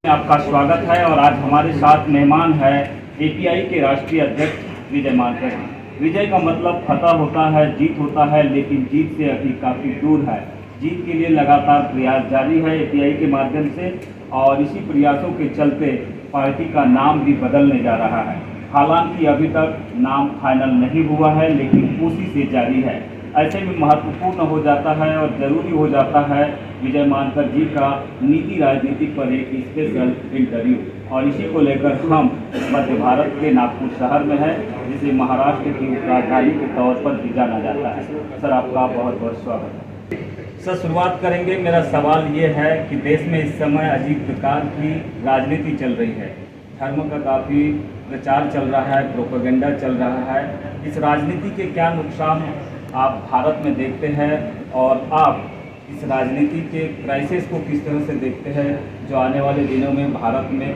आपका स्वागत है और आज हमारे साथ मेहमान है एपीआई के राष्ट्रीय अध्यक्ष विजय मानकर। विजय का मतलब फतह होता है, जीत होता है, लेकिन जीत से अभी काफ़ी दूर है। जीत के लिए लगातार प्रयास जारी है एपीआई के माध्यम से और इसी प्रयासों के चलते पार्टी का नाम भी बदलने जा रहा है। हालांकि अभी तक नाम फाइनल नहीं हुआ है, लेकिन कोशिशें जारी है। ऐसे में महत्वपूर्ण हो जाता है और ज़रूरी हो जाता है विजय मानकर जी का नीति राजनीति पर एक स्पेशल इंटरव्यू, और इसी को लेकर हम मध्य भारत के नागपुर शहर में है, जिसे महाराष्ट्र की राजधानी के तौर पर भी जाना जाता है। सर, आपका बहुत बहुत स्वागत है। सर, शुरुआत करेंगे। मेरा सवाल ये है कि देश में इस समय अजीब प्रकार की राजनीति चल रही है। धर्म का काफ़ी प्रचार चल रहा है, प्रोपेगेंडा चल रहा है। इस राजनीति के क्या नुकसान आप भारत में देखते हैं और आप इस राजनीति के क्राइसिस को किस तरह से देखते हैं जो आने वाले दिनों में भारत में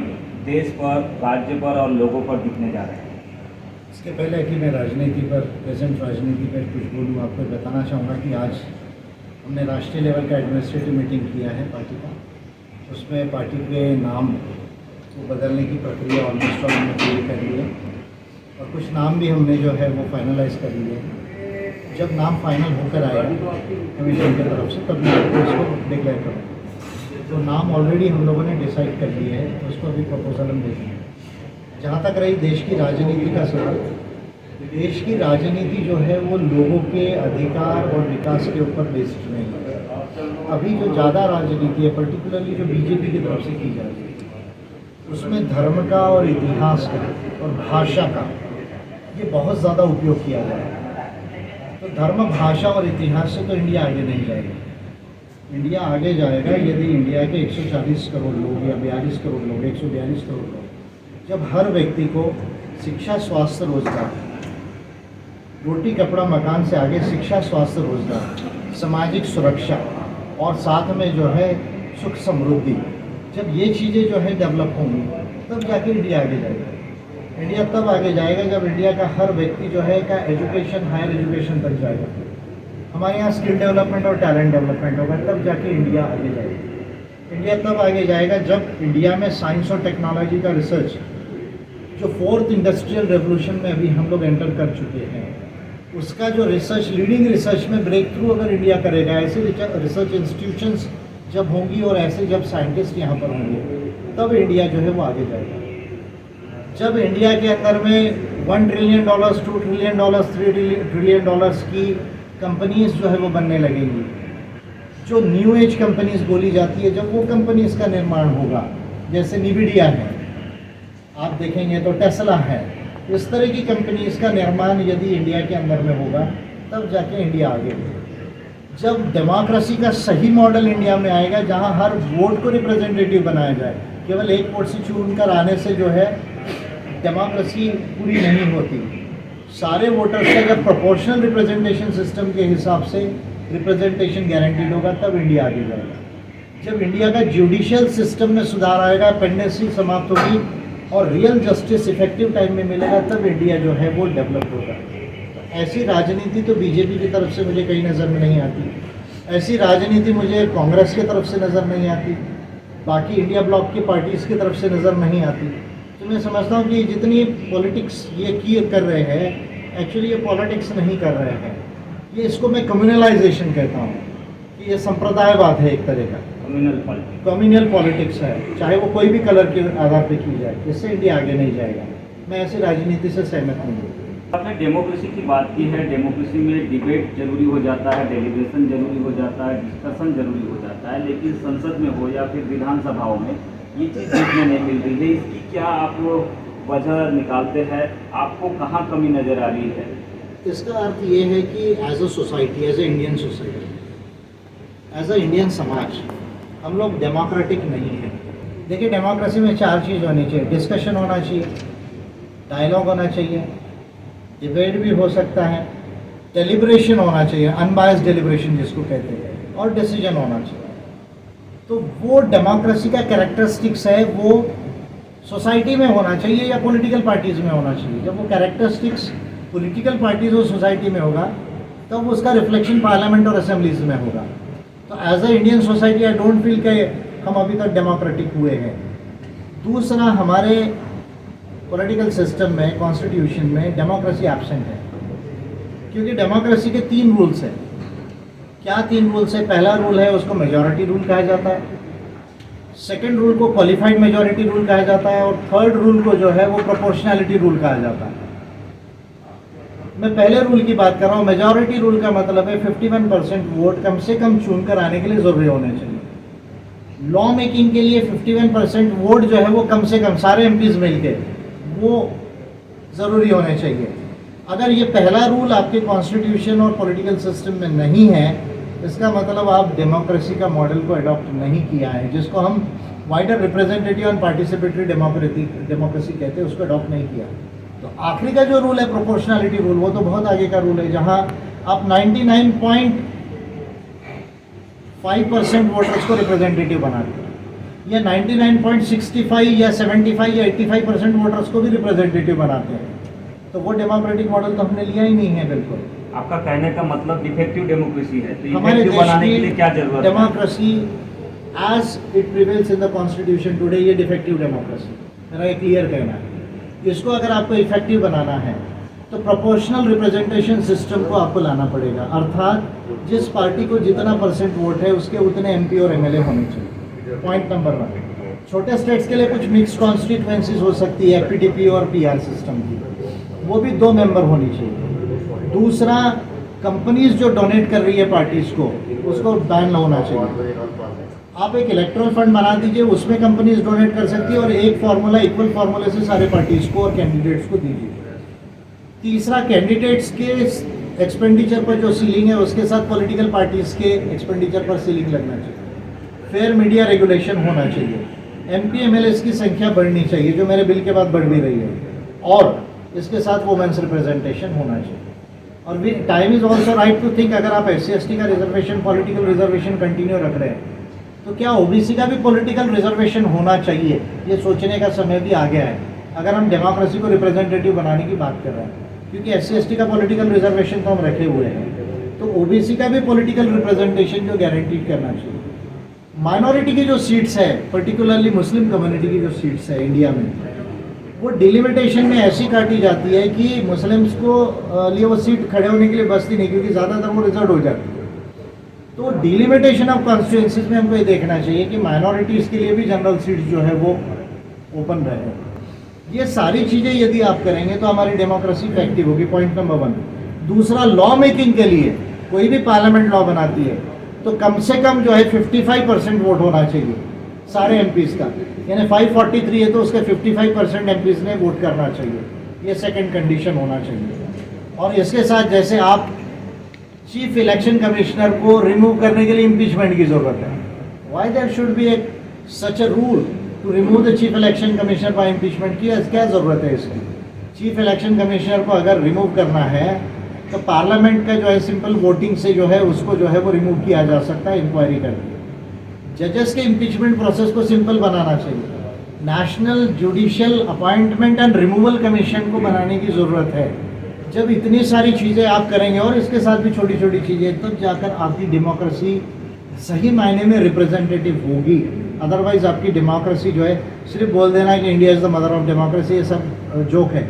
देश पर, राज्य पर और लोगों पर दिखने जा रहे हैं? इसके पहले कि मैं राजनीति पर, प्रेजेंट राजनीति पर कुछ बोलूँ, आपको बताना चाहूँगा कि आज हमने राष्ट्रीय लेवल का एडमिनिस्ट्रेटिव मीटिंग किया है पार्टी का। उसमें पार्टी के नाम को बदलने की प्रक्रिया ऑलमोस्ट ऑल हमने पूरी कर ली है और कुछ नाम भी हमने जो है वो फाइनलाइज कर लिए हैं। जब नाम फाइनल होकर आएगा कमीशन की तरफ से, तब मैं आपको इसको डिक्लेयर करूँगा। तो नाम ऑलरेडी हम लोगों ने डिसाइड कर लिए है, तो उसको अभी प्रपोजल हम देखेंगे। जहाँ तक रही देश की राजनीति का सवाल, देश की राजनीति जो है वो लोगों के अधिकार और विकास के ऊपर बेस्ड नहीं है। अभी जो ज़्यादा राजनीति है, पर्टिकुलरली जो बीजेपी की तरफ से की जा रही है, उसमें धर्म का और इतिहास का और भाषा का ये बहुत ज़्यादा उपयोग किया जा रहा है। तो धर्म, भाषा और इतिहास से तो इंडिया आगे नहीं जाएगा। इंडिया आगे जाएगा यदि इंडिया के 140 करोड़ लोग या 42 करोड़ लोग, 142 करोड़ लोग, जब हर व्यक्ति को शिक्षा, स्वास्थ्य, रोजगार, रोटी कपड़ा मकान से आगे शिक्षा, स्वास्थ्य, रोजगार, सामाजिक सुरक्षा और साथ में जो है सुख समृद्धि, जब ये चीज़ें जो है डेवलप होंगी तब जाके इंडिया आगे जाएगा। इंडिया तब आगे जाएगा जब इंडिया का हर व्यक्ति जो है का एजुकेशन, हायर एजुकेशन तक जाएगा। हमारे यहाँ स्किल डेवलपमेंट और टैलेंट डेवलपमेंट होगा, तब जाके इंडिया आगे जाएगा। इंडिया तब आगे जाएगा जब इंडिया में साइंस और टेक्नोलॉजी का रिसर्च, जो 4th इंडस्ट्रियल रेवोल्यूशन में अभी हम लोग एंटर कर चुके हैं, उसका जो रिसर्च, लीडिंग रिसर्च में ब्रेक थ्रू अगर इंडिया करेगा, ऐसे रिसर्च इंस्टीट्यूशंस जब होंगी और ऐसे जब साइंटिस्ट यहाँ पर होंगे, तब इंडिया जो है वो आगे जाएगा। जब इंडिया के अंदर में $1 ट्रिलियन, $2 ट्रिलियन, $3 ट्रिलियन की कंपनीज जो है वो बनने लगेंगी, जो न्यू एज कंपनीज बोली जाती है, जब वो कंपनीज का निर्माण होगा, जैसे निविडिया है, आप देखेंगे तो टेस्ला है, इस तरह की कंपनीज का निर्माण यदि इंडिया के अंदर में होगा, तब जाके इंडिया आगे बढ़ेगा। जब डेमोक्रेसी का सही मॉडल इंडिया में आएगा, जहां हर वोट को रिप्रेजेंटेटिव बनाया जाए, केवल एक वोट से चुनकर आने से जो है डेमोक्रेसी पूरी नहीं होती। सारे वोटर्स का जब प्रोपोर्शनल रिप्रेजेंटेशन सिस्टम के हिसाब से रिप्रेजेंटेशन गारंटीड होगा, तब इंडिया आगे जाएगा। जब इंडिया का जुडिशियल सिस्टम में सुधार आएगा, पेंडेंसी समाप्त होगी और रियल जस्टिस इफेक्टिव टाइम में मिलेगा, तब इंडिया जो है वो डेवलप होगा। तो ऐसी राजनीति तो बीजेपी की तरफ से मुझे कहीं नज़र में नहीं आती, ऐसी राजनीति मुझे कांग्रेस की तरफ से नज़र नहीं आती, बाकी इंडिया ब्लॉक की पार्टीज़ की तरफ से नज़र नहीं आती। तो मैं समझता हूँ कि जितनी पॉलिटिक्स ये कर रहे हैं, एक्चुअली ये पॉलिटिक्स नहीं कर रहे हैं, ये इसको मैं कम्युनलाइजेशन कहता हूँ कि ये संप्रदायवाद है, एक तरह का कम्युनल पॉलिटिक्स है, चाहे वो कोई भी कलर के आधार पर की जाए। इससे इंडिया आगे नहीं जाएगा। मैं ऐसी राजनीति से सहमत नहीं हूँ। आपने डेमोक्रेसी की बात की है। डेमोक्रेसी में डिबेट जरूरी हो जाता है, डेलीब्रेशन जरूरी हो जाता है, डिस्कशन जरूरी हो जाता है, लेकिन संसद में हो या फिर विधानसभाओं में ये चीज़ देखने नहीं मिल रही है। इसकी क्या आप वजह निकालते हैं? आपको कहाँ कमी नज़र आ रही है? इसका अर्थ ये है कि as a society, as a Indian society, as a Indian समाज, हम लोग डेमोक्रेटिक नहीं हैं। देखिए, डेमोक्रेसी में 4 चीज़ होनी चाहिए। डिस्कशन होना चाहिए, डायलॉग होना चाहिए, डिबेट भी हो सकता है, डेलिब्रेशन होना चाहिए, अनबायस्ड डेलिब्रेशन जिसको कहते हैं, और डिसीजन होना चाहिए। तो वो डेमोक्रेसी का कैरेक्टरिस्टिक्स है, वो सोसाइटी में होना चाहिए या पॉलिटिकल पार्टीज़ में होना चाहिए। जब वो कैरेक्टरिस्टिक्स पॉलिटिकल पार्टीज़ और सोसाइटी में होगा, तब उसका रिफ्लेक्शन पार्लियामेंट और असेंबलीज में होगा। तो as a Indian society I don't feel कि हम अभी तक डेमोक्रेटिक हुए हैं। दूसरा, हमारे पॉलिटिकल सिस्टम में, कॉन्स्टिट्यूशन में डेमोक्रेसी एब्सेंट है, क्योंकि डेमोक्रेसी के 3 रूल्स हैं। क्या 3 रूल्स है? पहला रूल है, उसको मेजॉरिटी रूल कहा जाता है। सेकंड रूल को क्वालिफाइड मेजॉरिटी रूल कहा जाता है, और थर्ड रूल को जो है वो प्रोपोर्शनैलिटी रूल कहा जाता है। मैं पहले रूल की बात कर रहा हूँ। मेजॉरिटी रूल का मतलब है 51% वोट कम से कम चुनकर आने के लिए जरूरी होने चाहिए। लॉ मेकिंग के लिए 51% वोट जो है वो कम से कम सारे एमपीज मिलके वो ज़रूरी होने चाहिए। अगर ये पहला रूल आपके कॉन्स्टिट्यूशन और पॉलिटिकल सिस्टम में नहीं है, इसका मतलब आप डेमोक्रेसी का मॉडल को अडॉप्ट नहीं किया है, जिसको हम wider representative and participatory democracy कहते हैं, उसको अडॉप्ट नहीं किया। तो आखिरी का जो रूल है प्रोपोर्शनैलिटी रूल, वो तो बहुत आगे का रूल है, जहां आप 99.5% वोटर्स को रिप्रेजेंटेटिव बनाते हैं, या 99.65 या 75 या 85% वोटर्स को भी रिप्रेजेंटेटिव बनाते हैं। तो वो डेमोक्रेटिक मॉडल तो हमने लिया ही नहीं है। बिल्कुल आपका कहने का मतलब डिफेक्टिव डेमोक्रेसी है, तो हमारे इफेक्टिव देश बनाने के लिए की क्या जरूरत है? Democracy as it prevails in the constitution today, ये डिफेक्टिव डेमोक्रेसी, मेरा ये क्लियर कहना है। इसको अगर आपको इफेक्टिव बनाना है तो प्रोपोर्शनल रिप्रेजेंटेशन सिस्टम को आपको लाना पड़ेगा, अर्थात जिस पार्टी को जितना परसेंट वोट है उसके उतने एमपी और एमएलए होने चाहिए। Point number 1। छोटे स्टेट्स के लिए कुछ मिक्स कॉन्स्टिट्यूएंसीज हो सकती है, पीडीपी और पीआर सिस्टम की, वो भी 2 मेंबर होनी चाहिए। दूसरा, कंपनीज जो डोनेट कर रही है पार्टीज को, उसको बैन होना चाहिए। आप एक इलेक्ट्रल फंड बना दीजिए, उसमें कंपनीज डोनेट कर सकती है, और एक फार्मूला, इक्वल फार्मूले से सारे पार्टीज को और कैंडिडेट्स को दीजिए। तीसरा, कैंडिडेट्स के एक्सपेंडिचर पर जो सीलिंग है उसके साथ पॉलिटिकल पार्टीज के एक्सपेंडिचर पर सीलिंग लगना चाहिए। फेयर मीडिया रेगुलेशन होना चाहिए। एमपी एमएलएस की संख्या बढ़नी चाहिए, जो मेरे बिल के बाद बढ़ भी रही है, और इसके साथ वुमेन्स रिप्रेजेंटेशन होना चाहिए। और time is also right to think, अगर आप SC/ST का रिजर्वेशन, पॉलिटिकल रिजर्वेशन कंटिन्यू रख रहे हैं, तो क्या ओबीसी का भी पॉलिटिकल रिजर्वेशन होना चाहिए? ये सोचने का समय भी आ गया है, अगर हम डेमोक्रेसी को रिप्रेजेंटेटिव बनाने की बात कर रहे हैं, क्योंकि SC/ST का पॉलिटिकल रिजर्वेशन तो हम रखे हुए हैं, तो ओबीसी का भी पॉलिटिकल रिप्रेजेंटेशन जो गारंटीड करना चाहिए। माइनॉरिटी की जो सीट्स है, पर्टिकुलरली मुस्लिम कम्युनिटी की जो सीट्स है इंडिया में, वो डिलिमिटेशन में ऐसी काटी जाती है कि मुस्लिम्स को लिए वो सीट खड़े होने के लिए बचती नहीं, क्योंकि ज़्यादातर वो रिजर्व हो जाती है। तो डिलिमिटेशन ऑफ कॉन्स्टिट्यूएंसीज में हमको ये देखना चाहिए कि माइनॉरिटीज़ के लिए भी जनरल सीट्स जो है वो ओपन रहे। ये सारी चीज़ें यदि आप करेंगे तो हमारी डेमोक्रेसी इफेक्टिव होगी। Point number 1। दूसरा, लॉ मेकिंग के लिए कोई भी पार्लियामेंट लॉ बनाती है तो कम से कम जो है 55% वोट होना चाहिए सारे एमपीज़ का, यानी 543 है तो उसके 55% एमपीज़ ने वोट करना चाहिए। ये सेकंड कंडीशन होना चाहिए। और इसके साथ, जैसे आप चीफ इलेक्शन कमिश्नर को रिमूव करने के लिए इम्पीचमेंट की ज़रूरत है, वाई देयर शुड बी एक such a rule to remove the chief election commissioner by impeachment की? क्या ज़रूरत है इसकी? चीफ इलेक्शन कमिश्नर को अगर रिमूव करना है तो पार्लियामेंट का जो है सिंपल वोटिंग से जो है उसको जो है वो रिमूव किया जा सकता है, इंक्वायरी करके। जजेस के इम्पीचमेंट प्रोसेस को सिंपल बनाना चाहिए। National judicial appointment and removal commission को बनाने की ज़रूरत है। जब इतनी सारी चीज़ें आप करेंगे और इसके साथ भी छोटी छोटी चीज़ें, तब जाकर आपकी डेमोक्रेसी सही मायने में रिप्रेजेंटेटिव होगी। अदरवाइज आपकी डेमोक्रेसी जो है, सिर्फ बोल देना है कि India is the mother of democracy, ये सब जोक है।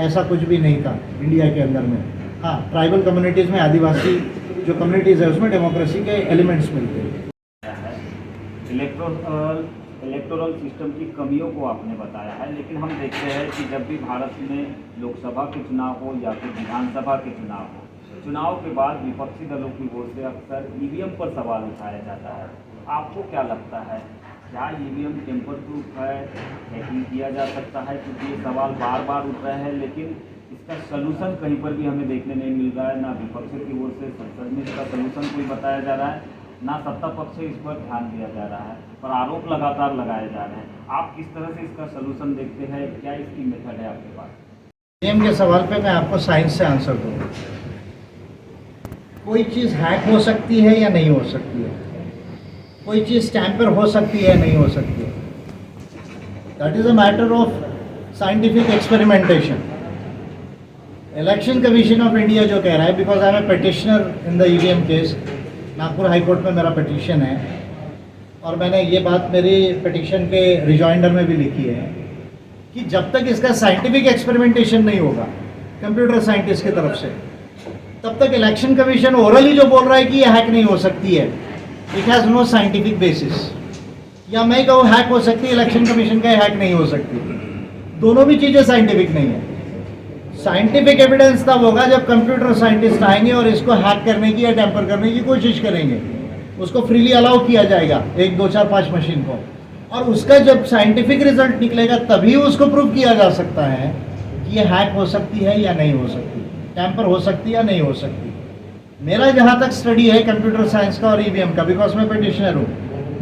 ऐसा कुछ भी नहीं था इंडिया के अंदर में। हाँ, ट्राइबल कम्युनिटीज़ में, आदिवासी जो कम्युनिटीज़ है उसमें डेमोक्रेसी के एलिमेंट्स मिलते हैं। इलेक्टोरल सिस्टम की कमियों को आपने बताया है, लेकिन हम देखते हैं कि जब भी भारत में लोकसभा के चुनाव हो या फिर विधानसभा के चुनाव हो, चुनाव के बाद विपक्षी दलों की ओर से अक्सर ईवीएम पर सवाल उठाया जाता है। आपको क्या लगता है, क्या ईवीएम टेम्पर प्रूफ है, हैकिंग किया जा सकता है? क्योंकि ये सवाल बार बार उठ रहे हैं, लेकिन इसका सलूशन कहीं पर भी हमें देखने नहीं मिल रहा है। ना विपक्ष की ओर से संसद में इसका सलूशन कोई बताया जा रहा है, ना सत्ता पक्ष से इस पर ध्यान दिया जा रहा है, और आरोप लगातार लगाए जा रहे हैं। आप किस तरह से इसका सलूशन देखते हैं? क्या इसकी मेथड है आपके पास? ईवीएम के सवाल पे मैं आपको साइंस से आंसर दूँगा। कोई चीज़ हैक हो सकती है या नहीं हो सकती है, कोई चीज़ टैंपर हो सकती है या नहीं हो सकती है। That is a matter of scientific experimentation. Election commission of India जो कह रहा है, because I am a petitioner in the EVM case, Nagpur high court में मेरा पिटीशन है, और मैंने ये बात मेरी पिटिशन के रिजॉइंडर में भी लिखी है कि जब तक इसका साइंटिफिक एक्सपेरिमेंटेशन नहीं होगा कंप्यूटर साइंटिस्ट की तरफ से, तब तक इलेक्शन कमीशन ओरली जो बोल रहा है कि ये हैक नहीं हो सकती है, it has no scientific basis. या मैं कहूँ हैक हो सकती है, इलेक्शन कमीशन का हैक नहीं हो सकती, दोनों भी चीज़ें साइंटिफिक नहीं है। साइंटिफिक एविडेंस तब होगा जब कंप्यूटर साइंटिस्ट आएंगे और इसको हैक करने की या टैंपर करने की कोशिश करेंगे। उसको फ्रीली अलाउ किया जाएगा 1 2 4 5 मशीन को, और उसका जब साइंटिफिक रिजल्ट निकलेगा तभी उसको प्रूव किया जा सकता है कि ये हैक हो सकती है या नहीं हो सकती, टैंपर हो सकती है या नहीं हो सकती। मेरा जहाँ तक स्टडी है कंप्यूटर साइंस का और ईवीएम का, बिकॉज मैं पिटिशनर हूँ,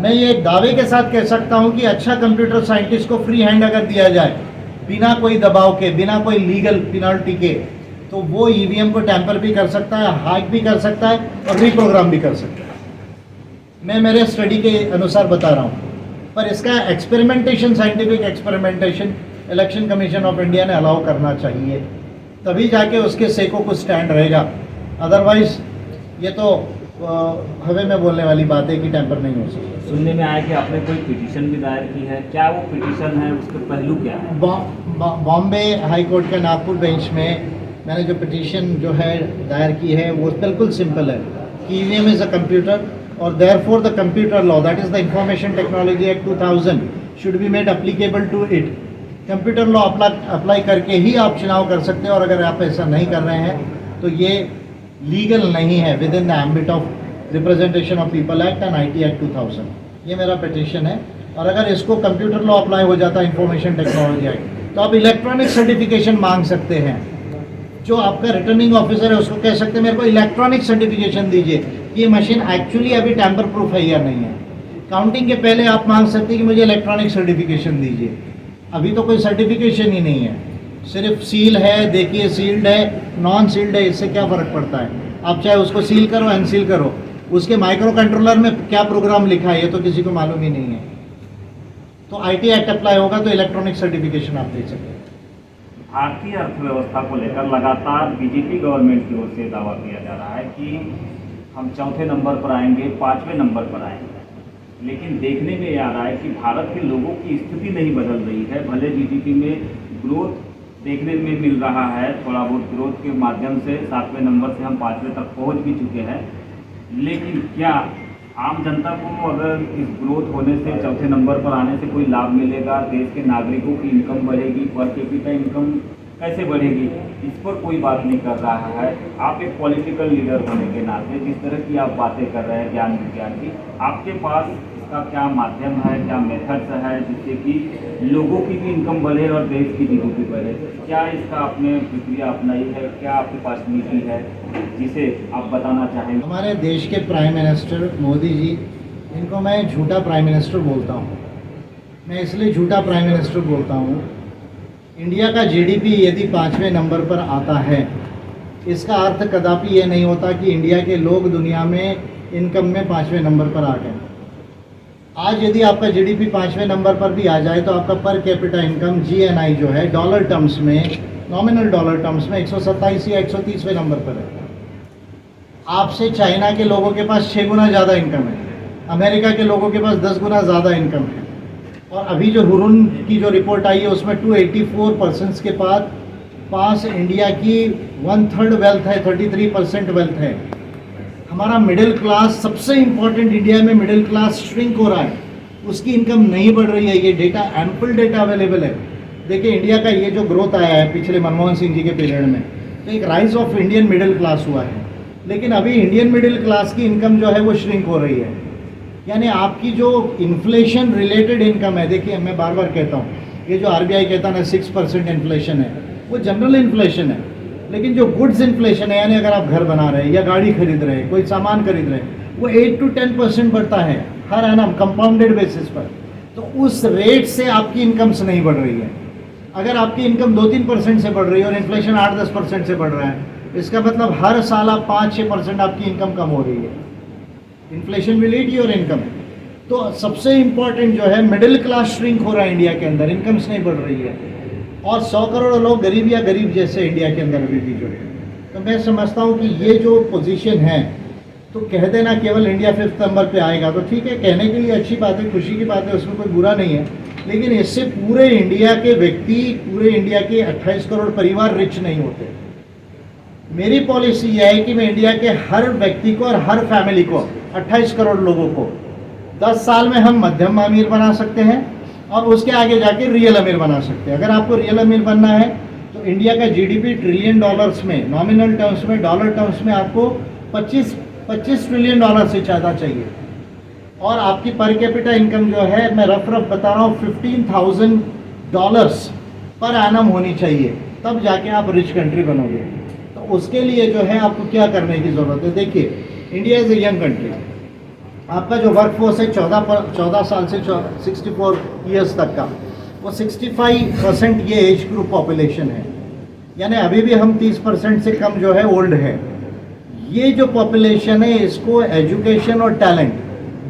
मैं ये दावे के साथ कह सकता हूँ कि अच्छा कंप्यूटर साइंटिस्ट को फ्री हैंड अगर दिया जाए, बिना कोई दबाव के, बिना कोई लीगल पेनल्टी के, तो वो ईवीएम को टैंपर भी कर सकता है, हैक भी कर सकता है और रीप्रोग्राम भी कर सकता है। मैं मेरे स्टडी के अनुसार बता रहा हूँ, पर इसका experimentation, scientific experimentation election commission of India ने अलाउ करना चाहिए, तभी जाके उसके सेको को स्टैंड रहेगा। अदरवाइज ये तो हवे में बोलने वाली बात है कि टैंपर नहीं हो सकता। सुनने में आया कि आपने कोई पिटीशन भी दायर की है, क्या वो पिटीशन है, उसके पहलू क्या है? बॉम्बे हाई कोर्ट के नागपुर बेंच में मैंने जो पिटीशन जो है दायर की है वो बिल्कुल सिंपल है कि ईवीएम इज़ अ कंप्यूटर और therefore the computer law, that is the information technology act 2000 should be made applicable to it. Computer law apply करके ही आप चुनाव कर सकते हैं, और अगर आप ऐसा नहीं कर रहे हैं तो ये लीगल नहीं है with in the ambit of representation of people act and IT act 2000। ये मेरा पिटीशन है। और अगर इसको कंप्यूटर लॉ अप्लाई हो जाता है, इंफॉर्मेशन टेक्नोलॉजी एक्ट, तो आप इलेक्ट्रॉनिक सर्टिफिकेशन मांग सकते हैं। जो आपका रिटर्निंग ऑफिसर है उसको कह सकते हैं मेरे को इलेक्ट्रॉनिक सर्टिफिकेशन दीजिए कि ये मशीन एक्चुअली अभी टैंपर प्रूफ है या नहीं है। काउंटिंग के पहले आप मांग सकते हैं कि मुझे इलेक्ट्रॉनिक सर्टिफिकेशन दीजिए। अभी तो कोई सर्टिफिकेशन ही नहीं है, सिर्फ सील है, देखिए सील्ड है, नॉन सील्ड है, इससे क्या फ़र्क पड़ता है? आप चाहे उसको सील करो, अनसील करो, उसके माइक्रो कंट्रोलर में क्या प्रोग्राम लिखा है ये तो किसी को मालूम ही नहीं है। तो IT एक्ट अप्लाई होगा तो इलेक्ट्रॉनिक सर्टिफिकेशन आप दे सकते हैं। भारतीय अर्थव्यवस्था को लेकर लगातार बीजेपी गवर्नमेंट की ओर से दावा किया जा रहा है कि हम 4थे नंबर पर आएंगे, 5वें नंबर पर आएंगे, लेकिन देखने में ये आ रहा है कि भारत के लोगों की स्थिति नहीं बदल रही है। भले GDP में ग्रोथ देखने में मिल रहा है, थोड़ा बहुत ग्रोथ के माध्यम से 7वें नंबर से हम 5वें तक पहुंच भी चुके हैं, लेकिन क्या आम जनता को अगर इस ग्रोथ होने से 4थे नंबर पर आने से कोई लाभ मिलेगा? देश के नागरिकों की इनकम बढ़ेगी, पर कैपिटा इनकम कैसे बढ़ेगी, इस पर कोई बात नहीं कर रहा है। आप एक पॉलिटिकल लीडर होने के नाते जिस तरह की आप बातें कर रहे हैं ज्ञान विज्ञान की, आपके पास इसका क्या माध्यम है, क्या मेथड्स है जिससे कि लोगों की भी इनकम बढ़े और देश की GDP बढ़े? क्या इसका आपने प्रक्रिया अपनाई है? क्या आपके पास नीति है जिसे आप बताना चाहेंगे? हमारे देश के प्राइम मिनिस्टर मोदी जी, इनको मैं झूठा प्राइम मिनिस्टर बोलता हूँ। मैं इसलिए झूठा प्राइम मिनिस्टर बोलता हूँ, इंडिया का GDP यदि 5वें नंबर पर आता है, इसका अर्थ कदापि ये नहीं होता कि इंडिया के लोग दुनिया में इनकम में 5वें नंबर पर आ गए। आज यदि आपका GDP 5वें नंबर पर भी आ जाए तो आपका पर कैपिटा इनकम GNI जो है डॉलर टर्म्स में, नॉमिनल डॉलर टर्म्स में 127 या 130वें नंबर पर है। आपसे चाइना के लोगों के पास 6 गुना ज़्यादा इनकम है, अमेरिका के लोगों के पास 10 गुना ज़्यादा इनकम है। और अभी जो हुरून की जो रिपोर्ट आई है उसमें 284% के पास इंडिया की 1/3 वेल्थ है, 33% वेल्थ है। हमारा मिडिल क्लास, सबसे इम्पोर्टेंट, इंडिया में मिडिल क्लास श्रिंक हो रहा है, उसकी इनकम नहीं बढ़ रही है। ये डेटा, एम्पल डेटा अवेलेबल है। देखिए इंडिया का ये जो ग्रोथ आया है पिछले मनमोहन सिंह जी के पीरियड में, तो एक rise of Indian middle class हुआ है, लेकिन अभी इंडियन मिडिल क्लास की इनकम जो है वो श्रिंक हो रही है। यानी आपकी जो इन्फ्लेशन रिलेटेड इनकम है, देखिए मैं बार बार कहता हूँ, ये जो RBI कहता है ना 6% इन्फ्लेशन है, वो जनरल इन्फ्लेशन है, लेकिन जो गुड्स इन्फ्लेशन है, यानी अगर आप घर बना रहे हैं या गाड़ी खरीद रहे हैं, कोई सामान खरीद रहे हैं, वो 8 to 10% बढ़ता है हर एनम कंपाउंडेड बेसिस पर। तो उस रेट से आपकी इनकम्स नहीं बढ़ रही है। अगर आपकी इनकम 2-3% से बढ़ रही है और इन्फ्लेशन 8-10% से बढ़ रहा है, इसका मतलब हर साल आप 5-6% आपकी इनकम कम हो रही है। Inflation will eat your income. तो सबसे इम्पोर्टेंट जो है, मिडिल क्लास श्रिंक हो रहा है इंडिया के अंदर, इनकम्स नहीं बढ़ रही है, और 100 करोड़ लोग गरीब या गरीब जैसे इंडिया के अंदर अभी भी जो है। तो मैं समझता हूँ कि ये जो पोजीशन है तो कह देना केवल इंडिया 5th नंबर पे आएगा, तो ठीक है, कहने के लिए अच्छी बात है, खुशी की बात है, उसमें कोई बुरा नहीं है। लेकिन इससे पूरे इंडिया के व्यक्ति, पूरे इंडिया के 28 करोड़ परिवार रिच नहीं होते। मेरी पॉलिसी यह है कि मैं इंडिया के हर व्यक्ति को और हर फैमिली को, 28 करोड़ लोगों को 10 साल में हम मध्यम अमीर बना सकते हैं और उसके आगे जाके रियल अमीर बना सकते हैं। अगर आपको रियल अमीर बनना है तो इंडिया का जीडीपी ट्रिलियन डॉलर्स में, नॉमिनल टर्म्स में, डॉलर टर्म्स में आपको 25 ट्रिलियन डॉलर से ज़्यादा चाहिए। और आपकी पर कैपिटा इनकम जो है, मैं रफ बता रहा हूँ, $15,000 पर एनम होनी चाहिए, तब जाके आप रिच कंट्री बनोगे। तो उसके लिए जो है आपको क्या करने की ज़रूरत है? देखिए, India is a young country. आपका जो वर्क फोर्स है 14 साल से 64 ईयर्स तक का, वो 65% ये एज ग्रुप पॉपुलेशन है, यानी अभी भी हम 30% से कम जो है ओल्ड है। ये जो पॉपुलेशन है, इसको एजुकेशन और टैलेंट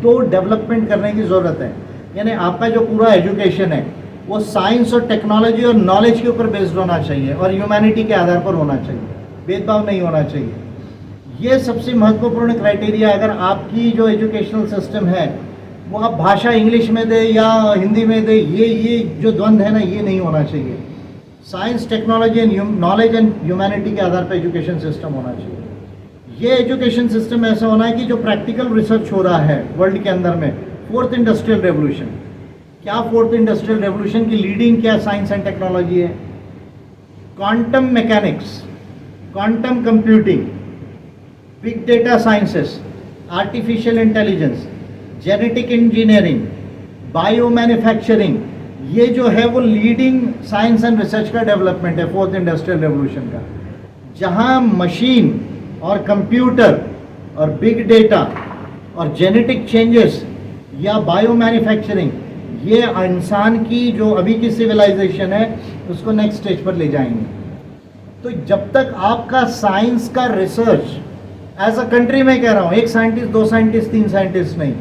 दो डेवलपमेंट करने की ज़रूरत है। यानी आपका जो पूरा एजुकेशन है वो साइंस और टेक्नोलॉजी और नॉलेज के ऊपर बेस्ड होना चाहिए और ह्यूमैनिटी के आधार पर होना चाहिए, भेदभाव नहीं होना चाहिए। ये सबसे महत्वपूर्ण क्राइटेरिया। अगर आपकी जो एजुकेशनल सिस्टम है वो आप भाषा इंग्लिश में दे या हिंदी में दे, ये जो द्वंद्व है ना, ये नहीं होना चाहिए। Science, technology and knowledge and humanity के आधार पर एजुकेशन सिस्टम होना चाहिए। ये एजुकेशन सिस्टम ऐसा होना है कि जो प्रैक्टिकल रिसर्च हो रहा है वर्ल्ड के अंदर में, 4th इंडस्ट्रियल रेवोल्यूशन, क्या 4th इंडस्ट्रियल रेवोल्यूशन की लीडिंग क्या साइंस एंड टेक्नोलॉजी है? Quantum mechanics, quantum computing, big data sciences, artificial intelligence, genetic engineering, bio manufacturing, ये जो है वो लीडिंग साइंस एंड रिसर्च का डेवलपमेंट है 4th इंडस्ट्रियल रेवोल्यूशन का। जहाँ मशीन और कंप्यूटर और बिग डेटा और जेनेटिक चेंजेस या बायो मैन्युफैक्चरिंग, ये इंसान की जो अभी की सिविलाइजेशन है उसको नेक्स्ट स्टेज पर ले जाएंगे। तो जब तक आपका साइंस का रिसर्च एज अ कंट्री, में कह रहा हूँ, एक साइंटिस्ट, 2 साइंटिस्ट, 3 साइंटिस्ट नहीं,